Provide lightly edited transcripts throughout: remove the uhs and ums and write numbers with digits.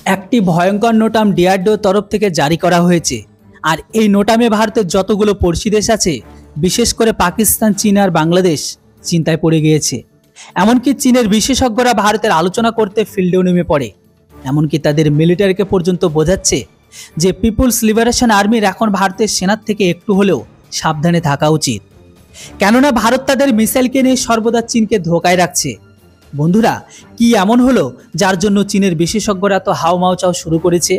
একটি ভয়ঙ্কর NOTAM DRDO তরফ থেকে জারি করা হয়েছে। আর এই নোটামে ভারতের যতগুলো পড়শি দেশ আছে, বিশেষ করে পাকিস্তান, চীন আর বাংলাদেশ চিন্তায় পড়ে গিয়েছে। এমনকি চীনের বিশেষজ্ঞরা ভারতের আলোচনা করতে ফিল্ডেও নেমে পড়ে। এমনকি তাদের মিলিটারিকে পর্যন্ত বোঝাচ্ছে যে পিপুলস লিবারেশন আর্মির এখন ভারতের সেনার থেকে একটু হলেও সাবধানে থাকা উচিত, কেননা ভারত তাদের মিসাইলকে নিয়ে সর্বদা চীনকে ধোকায় রাখছে। বন্ধুরা, কি এমন হলো যার জন্য চীনের বিশেষজ্ঞরা তো হাউমাউ চাও শুরু করেছে?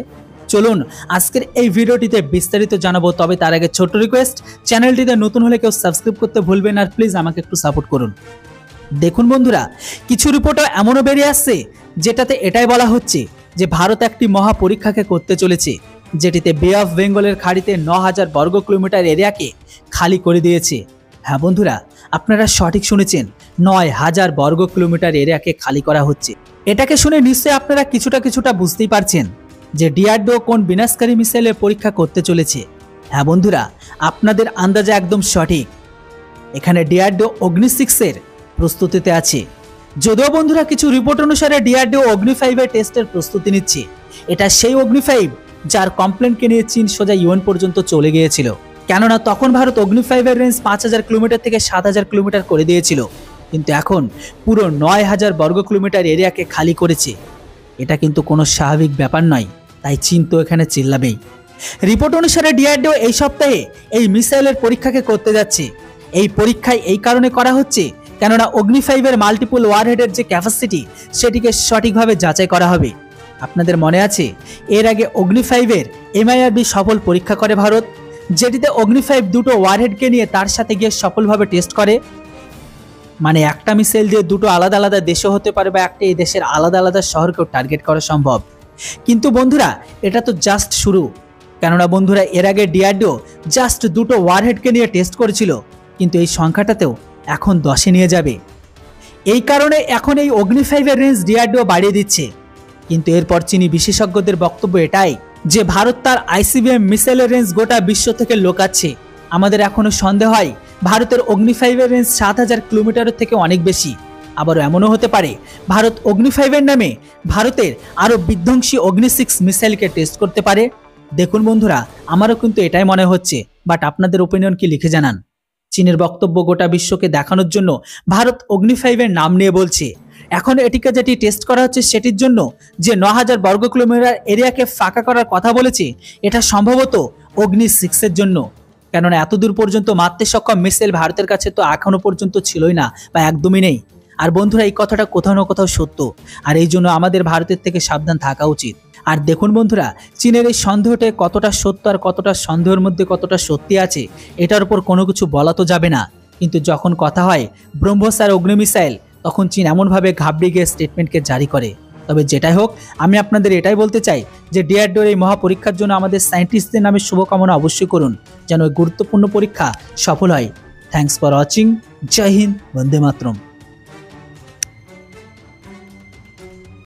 চলুন আজকের এই ভিডিওটিতে বিস্তারিত জানাবো। তবে তার আগে ছোট্ট রিকোয়েস্ট, চ্যানেলটিতে নতুন হলে কেউ সাবস্ক্রাইব করতে ভুলবেন আর প্লিজ আমাকে একটু সাপোর্ট করুন। দেখুন বন্ধুরা, কিছু রিপোর্টও এমনও বেরিয়ে আসছে যেটাতে এটাই বলা হচ্ছে যে ভারত একটি মহা পরীক্ষাকে করতে চলেছে, যেটিতে বে অফ বেঙ্গলের খাড়িতে 9000 বর্গ কিলোমিটার এরিয়াকে খালি করে দিয়েছে। হ্যাঁ বন্ধুরা, আপনারা সঠিক শুনেছেন, 9000 বর্গ কিলোমিটার এরিয়াকে খালি করা হচ্ছে। এটাকে শুনে নিশ্চয়ই আপনারা কিছুটা বুঝতেই পারছেন যে ডিআরডিও কোন বিনাশকারী মিসাইলের পরীক্ষা করতে চলেছে। হ্যাঁ বন্ধুরা, আপনাদের আন্দাজে একদম সঠিক। এখানে ডিআরডিও অগ্নি 6 এর প্রস্তুতিতে আছে। যদিও বন্ধুরা কিছু রিপোর্ট অনুসারে ডিআরডিও অগ্নি 5 এর টেস্টের প্রস্তুতি নিচ্ছে। এটা সেই অগ্নি 5 যার কমপ্লেনকে নিয়ে চীন সোজা ইউএন পর্যন্ত চলে গিয়েছিল, কেননা তখন ভারত অগ্নি 5 এর রেঞ্জ 5000 কিলোমিটার থেকে 7000 কিলোমিটার করে দিয়েছিল। কিন্তু এখন পুরো 9000 বর্গ কিলোমিটার এরিয়াকে খালি করেছে। এটা কিন্তু কোনো স্বাভাবিক ব্যাপার নয়, তাই চীন তো এখানে চিল্লাবেই। রিপোর্ট অনুসারে ডিআরডিও এই সপ্তাহে এই মিসাইলের পরীক্ষাকে করতে যাচ্ছে। এই পরীক্ষায় এই কারণে করা হচ্ছে কেননা অগ্নি 5 এর মাল্টিপল ওয়ারহেডের যে ক্যাপাসিটি সেটিকে সঠিকভাবে যাচাই করা হবে। আপনাদের মনে আছে এর আগে অগ্নি 5 এর এমআইআরবি সফল পরীক্ষা করে ভারত, যেটিতে অগ্নি 5 দুটো ওয়ারহেডকে নিয়ে তার সাথে গিয়ে সফলভাবে টেস্ট করে। মানে একটা মিসাইল দিয়ে দুটো আলাদা আলাদা দেশও হতে পারে বা একটা এই দেশের আলাদা আলাদা শহরকেও টার্গেট করা সম্ভব। কিন্তু বন্ধুরা, এটা তো জাস্ট শুরু, কেননা বন্ধুরা এর আগে ডিআরডিও জাস্ট দুটো ওয়ারহেডকে নিয়ে টেস্ট করেছিল, কিন্তু এই সংখ্যাটাতেও এখন 10-এ নিয়ে যাবে। এই কারণে এখন এই অগ্নি 5 এর রেঞ্জ ডিআরডিও বাড়িয়ে দিচ্ছে। কিন্তু এরপর চীনি বিশেষজ্ঞদের বক্তব্য এটাই যে ভারত তার আইসিবিএম মিসাইলের রেঞ্জ গোটা বিশ্ব থেকে লোকাচ্ছে। আমাদের এখনো সন্দেহ হয় ভারতের অগ্নি 5 এর রেঞ্জ 7000 কিলোমিটারের থেকে অনেক বেশি। আবারও এমনও হতে পারে ভারত অগ্নি 5 এর নামে ভারতের আরও বিধ্বংসী অগ্নি 6 মিসাইলকে টেস্ট করতে পারে। দেখুন বন্ধুরা, আমারও কিন্তু এটাই মনে হচ্ছে, বাট আপনাদের ওপিনিয়ন কি লিখে জানান। চীনের বক্তব্য গোটা বিশ্বকে দেখানোর জন্য ভারত অগ্নি 5 এর নাম নিয়ে বলছে। এখন এটিকে যেটি টেস্ট করা হচ্ছে সেটির জন্য যে 9000 বর্গ কিলোমিটার এরিয়াকে ফাঁকা করার কথা বলেছে, এটা সম্ভবত অগ্নি 6 এর জন্য, কেননা এতদূর পর্যন্ত মারতে সক্ষম মিসাইল ভারতের কাছে তো এখনো পর্যন্ত ছিলই না বা একদমই নেই। আর বন্ধুরা, এই কথাটা কোথাও না কোথাও সত্য, আর এই জন্য আমাদের ভারতের থেকে সাবধান থাকা উচিত। আর দেখুন বন্ধুরা, চীনের এই সন্দেহটা কতটা সত্য আর কতটা সন্দেহের মধ্যে কতটা সত্যি আছে এটার উপর কোনো কিছু বলা তো যাবে না। কিন্তু যখন কথা হয় ব্রহ্মোস আর অগ্নি মিসাইল, তখন চীন এমনভাবে ঘাবড়ে গিয়ে স্টেটমেন্টকে জারি করে। তবে যেটাই হোক, আমি আপনাদের এটাই বলতে চাই যে ডিআরডিওর এই মহাপরীক্ষার জন্য আমাদের সায়েন্টিস্টদের নামে শুভকামনা অবশ্যই করুন, যেন ওই গুরুত্বপূর্ণ পরীক্ষা সফল হয়। Thanks for watching. জয় হিন্দ, বন্দে মাতরম।